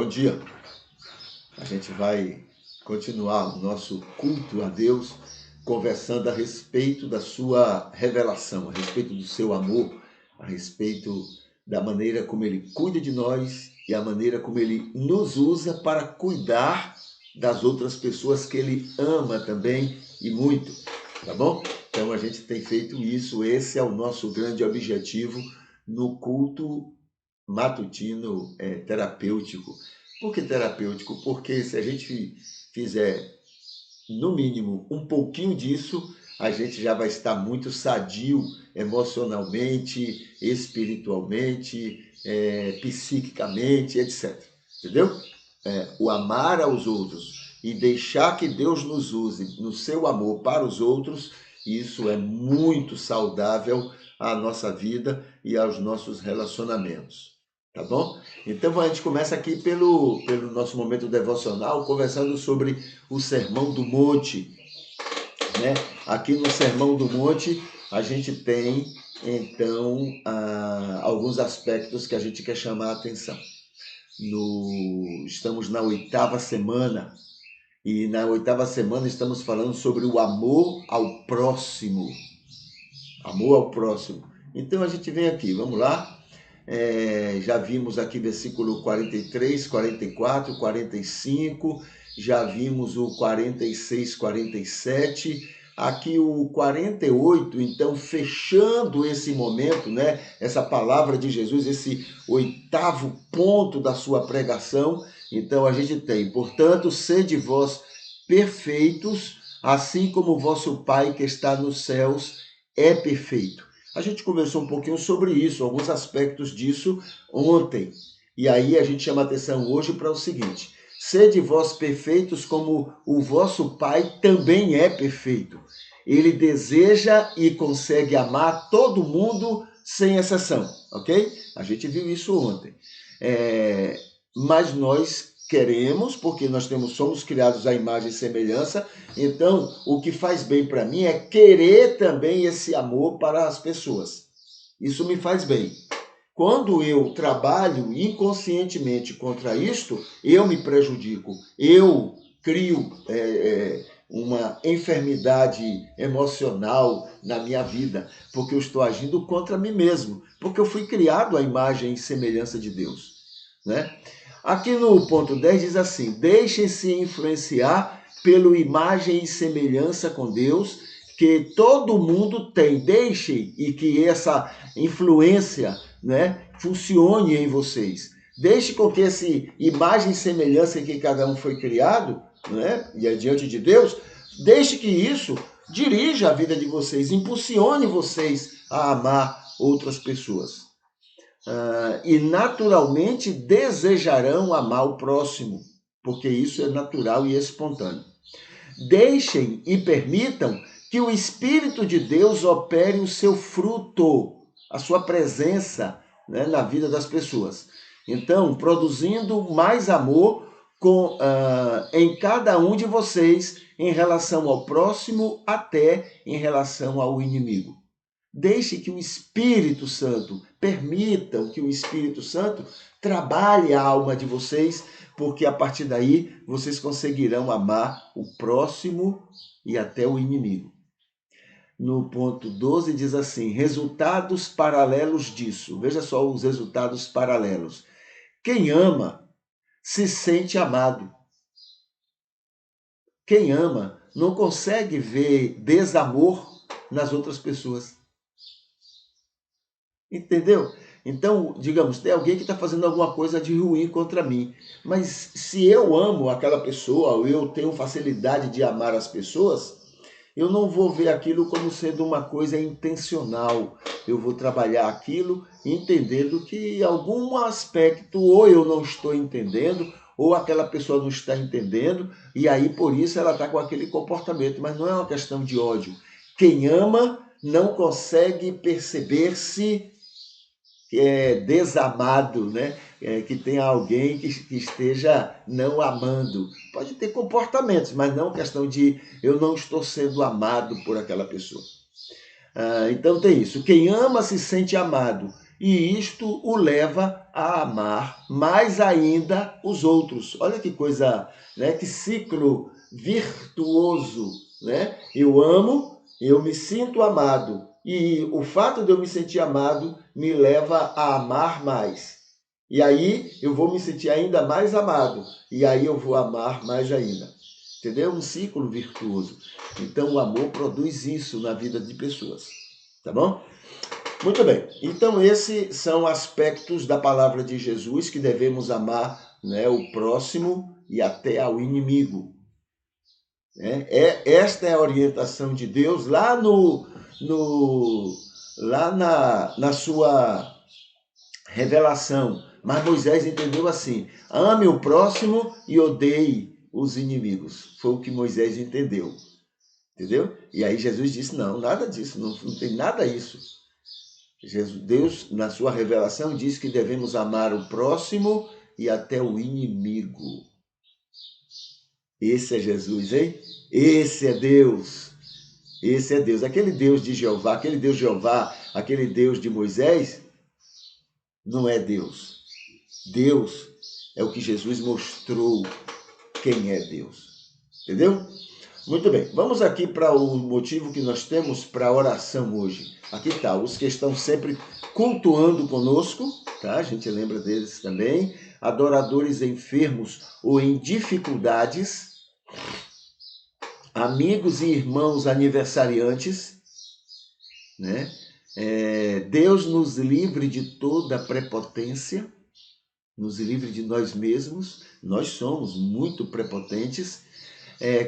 Bom dia. A gente vai continuar o nosso culto a Deus, conversando a respeito da sua revelação, a respeito do seu amor, a respeito da maneira como Ele cuida de nós e a maneira como Ele nos usa para cuidar das outras pessoas que Ele ama também e muito, tá bom? Então a gente tem feito isso, esse é o nosso grande objetivo no culto matutino terapêutico. Por que terapêutico? Porque se a gente fizer, no mínimo, um pouquinho disso, a gente já vai estar muito sadio emocionalmente, espiritualmente, psiquicamente, etc. Entendeu? O amar aos outros e deixar que Deus nos use no seu amor para os outros, isso é muito saudável à nossa vida e aos nossos relacionamentos. Tá bom? Então a gente começa aqui pelo nosso momento devocional, conversando sobre o Sermão do Monte, né? Aqui no Sermão do Monte a gente tem então alguns aspectos que a gente quer chamar a atenção. Estamos na 8ª semana e na 8ª semana estamos falando sobre o amor ao próximo. Amor ao próximo. Então a gente vem aqui, vamos lá. Já vimos aqui versículo 43, 44, 45, já vimos o 46, 47, aqui o 48, então fechando esse momento, né? Essa palavra de Jesus, esse 8º ponto da sua pregação. Então a gente tem, portanto, sede vós perfeitos, assim como o vosso Pai que está nos céus é perfeito. A gente conversou um pouquinho sobre isso, alguns aspectos disso ontem. E aí a gente chama atenção hoje para o seguinte: sede vós perfeitos como o vosso Pai também é perfeito. Ele deseja e consegue amar todo mundo sem exceção, ok? A gente viu isso ontem. Mas nós queremos, porque somos criados à imagem e semelhança, então o que faz bem para mim é querer também esse amor para as pessoas. Isso me faz bem. Quando eu trabalho inconscientemente contra isto, eu me prejudico, eu crio uma enfermidade emocional na minha vida, porque eu estou agindo contra mim mesmo, porque eu fui criado à imagem e semelhança de Deus, né? Aqui no ponto 10 diz assim: deixem-se influenciar pela imagem e semelhança com Deus, que todo mundo tem. Deixem e que essa influência, né, funcione em vocês. Deixe com que essa imagem e semelhança em que cada um foi criado, né, e é diante de Deus, deixe que isso dirija a vida de vocês, impulsione vocês a amar outras pessoas. E naturalmente desejarão amar o próximo, porque isso é natural e espontâneo. Deixem e permitam que o Espírito de Deus opere o seu fruto, a sua presença, né, na vida das pessoas. Então, produzindo mais amor em cada um de vocês em relação ao próximo, até em relação ao inimigo. Deixe que o Espírito Santo, permitam que o Espírito Santo trabalhe a alma de vocês, porque a partir daí vocês conseguirão amar o próximo e até o inimigo. No ponto 12 diz assim: resultados paralelos disso. Veja só os resultados paralelos. Quem ama se sente amado. Quem ama não consegue ver desamor nas outras pessoas. Entendeu? Então, digamos, tem alguém que está fazendo alguma coisa de ruim contra mim. Mas se eu amo aquela pessoa, ou eu tenho facilidade de amar as pessoas, eu não vou ver aquilo como sendo uma coisa intencional. Eu vou trabalhar aquilo entendendo que algum aspecto ou eu não estou entendendo, ou aquela pessoa não está entendendo, e aí por isso ela está com aquele comportamento. Mas não é uma questão de ódio. Quem ama não consegue perceber-se desamado, né? Que tenha alguém que esteja não amando. Pode ter comportamentos, mas não questão de eu não estou sendo amado por aquela pessoa. Então tem isso. Quem ama se sente amado. e isto o leva a amar mais ainda os outros. Olha que coisa, né? Que ciclo virtuoso, né? Eu amo, eu me sinto amado, e o fato de eu me sentir amado me leva a amar mais. E aí eu vou me sentir ainda mais amado, e aí eu vou amar mais ainda. Entendeu? Um ciclo virtuoso. Então o amor produz isso na vida de pessoas. Tá bom? Muito bem. Então esses são aspectos da palavra de Jesus que devemos amar, né, o próximo e até ao inimigo. Esta é a orientação de Deus lá na sua revelação. Mas Moisés entendeu assim: ame o próximo e odeie os inimigos. Foi o que Moisés entendeu. Entendeu? E aí Jesus disse: não, nada disso, não tem nada isso. Deus, na sua revelação, diz que devemos amar o próximo e até o inimigo. Esse é Jesus, hein? Esse é Deus. Esse é Deus. Aquele Deus de Jeová, aquele Deus de Moisés, não é Deus. Deus é o que Jesus mostrou quem é Deus. Entendeu? Muito bem, vamos aqui para o motivo que nós temos para a oração hoje. Aqui está, os que estão sempre cultuando conosco, tá? A gente lembra deles também. Adoradores enfermos ou em dificuldades, amigos e irmãos aniversariantes, né? Deus nos livre de toda prepotência, nos livre de nós mesmos, nós somos muito prepotentes.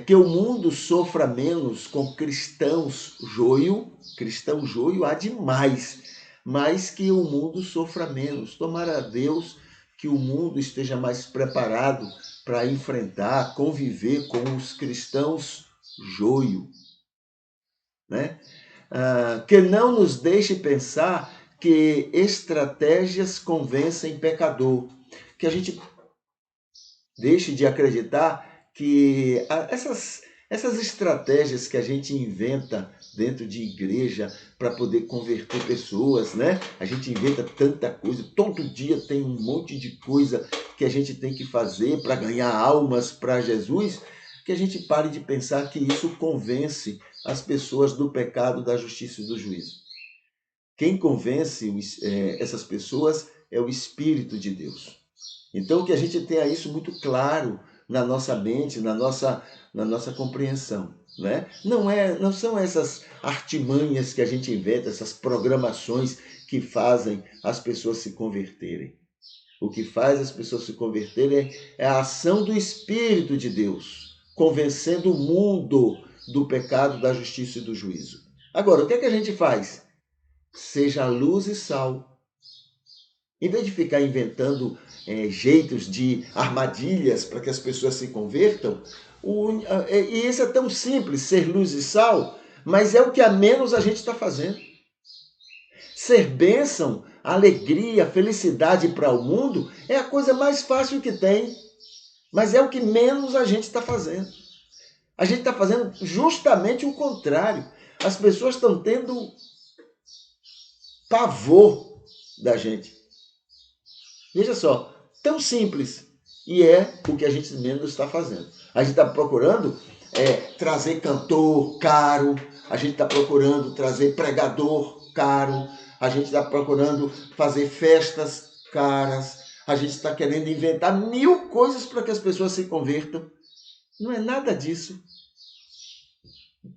Que o mundo sofra menos com cristão joio há demais, mas que o mundo sofra menos. Tomara a Deus que o mundo esteja mais preparado para enfrentar, conviver com os cristãos joio, né? Que não nos deixe pensar que estratégias convencem pecador, que a gente deixe de acreditar que essas estratégias que a gente inventa dentro de igreja para poder converter pessoas, né? A gente inventa tanta coisa, todo dia tem um monte de coisa que a gente tem que fazer para ganhar almas para Jesus, que a gente pare de pensar que isso convence as pessoas do pecado, da justiça e do juízo. Quem convence essas pessoas é o Espírito de Deus. Então, que a gente tenha isso muito claro na nossa mente, na nossa compreensão. Né? Não são essas artimanhas que a gente inventa, essas programações que fazem as pessoas se converterem. O que faz as pessoas se converterem é a ação do Espírito de Deus, convencendo o mundo do pecado, da justiça e do juízo. Agora, o que é que a gente faz? Seja luz e sal. Em vez de ficar inventando jeitos de armadilhas para que as pessoas se convertam, e isso é tão simples, ser luz e sal, mas é o que a menos a gente está fazendo. Ser bênção, alegria, felicidade para o mundo é a coisa mais fácil que tem, mas é o que menos a gente está fazendo. A gente está fazendo justamente o contrário. As pessoas estão tendo pavor da gente. Veja só, tão simples. E é o que a gente menos está fazendo. A gente está procurando trazer cantor caro, a gente está procurando trazer pregador caro, a gente está procurando fazer festas caras, a gente está querendo inventar 1000 coisas para que as pessoas se convertam. Não é nada disso.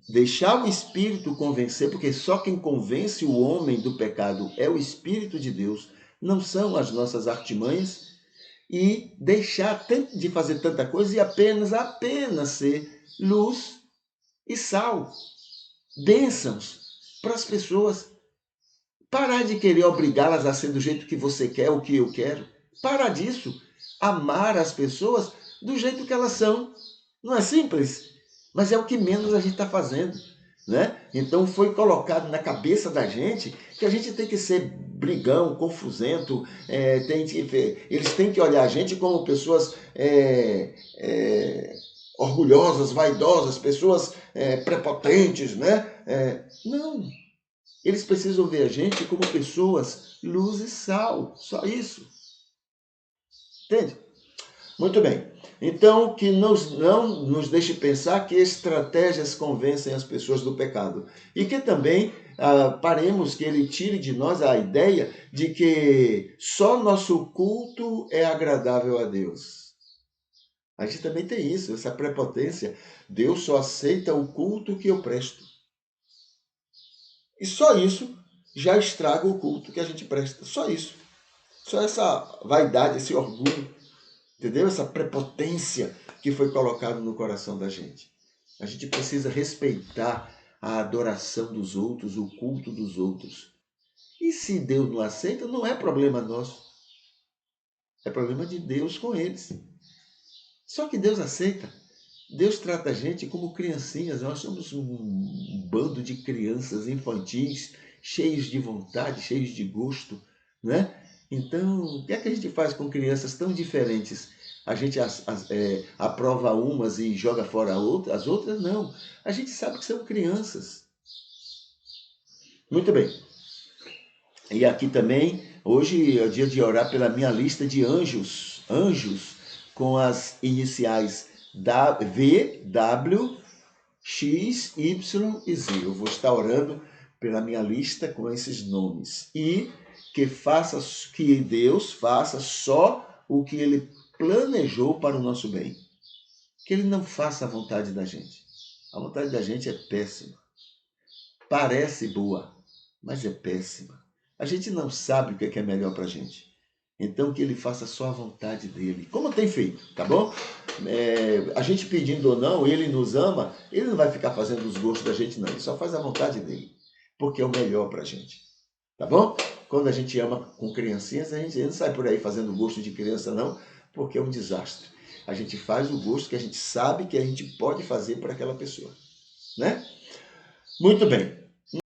Deixar o Espírito convencer, porque só quem convence o homem do pecado é o Espírito de Deus, não são as nossas artimanhas, e deixar de fazer tanta coisa e apenas ser luz e sal, bênçãos para as pessoas. Parar de querer obrigá-las a ser do jeito que você quer, o que eu quero. Parar disso. Amar as pessoas do jeito que elas são. Não é simples? Mas é o que menos a gente está fazendo. Né? Então foi colocado na cabeça da gente que a gente tem que ser brigão, confusento, eles têm que olhar a gente como pessoas orgulhosas, vaidosas, pessoas prepotentes, né? Não. Eles precisam ver a gente como pessoas luz e sal, só isso. Entende? Muito bem. Então, que não nos deixe pensar que estratégias convencem as pessoas do pecado. E que também paremos que ele tire de nós a ideia de que só nosso culto é agradável a Deus. A gente também tem isso, essa prepotência. Deus só aceita o culto que eu presto. E só isso já estraga o culto que a gente presta. Só isso. Só essa vaidade, esse orgulho, entendeu? Essa prepotência que foi colocada no coração da gente. A gente precisa respeitar a adoração dos outros, o culto dos outros. E se Deus não aceita, não é problema nosso. É problema de Deus com eles. Só que Deus aceita. Deus trata a gente como criancinhas. Nós somos um bando de crianças infantis, cheios de vontade, cheios de gosto, né? Então, o que é que a gente faz com crianças tão diferentes? A gente aprova umas e joga fora as outras? Não. A gente sabe que são crianças. Muito bem. E aqui também, hoje é o dia de orar pela minha lista de anjos. Anjos com as iniciais V, W, X, Y e Z. Eu vou estar orando pela minha lista com esses nomes. E que Deus faça só o que Ele planejou para o nosso bem. Que Ele não faça a vontade da gente. A vontade da gente é péssima. Parece boa, mas é péssima. A gente não sabe o que é melhor para a gente. Então que Ele faça só a vontade dEle. Como tem feito, tá bom? A gente pedindo ou não, Ele nos ama, Ele não vai ficar fazendo os gostos da gente, não. Ele só faz a vontade dEle, porque é o melhor para a gente. Tá bom? Quando a gente ama com criancinhas, a gente não sai por aí fazendo gosto de criança, não, porque é um desastre. A gente faz o gosto que a gente sabe que a gente pode fazer para aquela pessoa, né? Muito bem.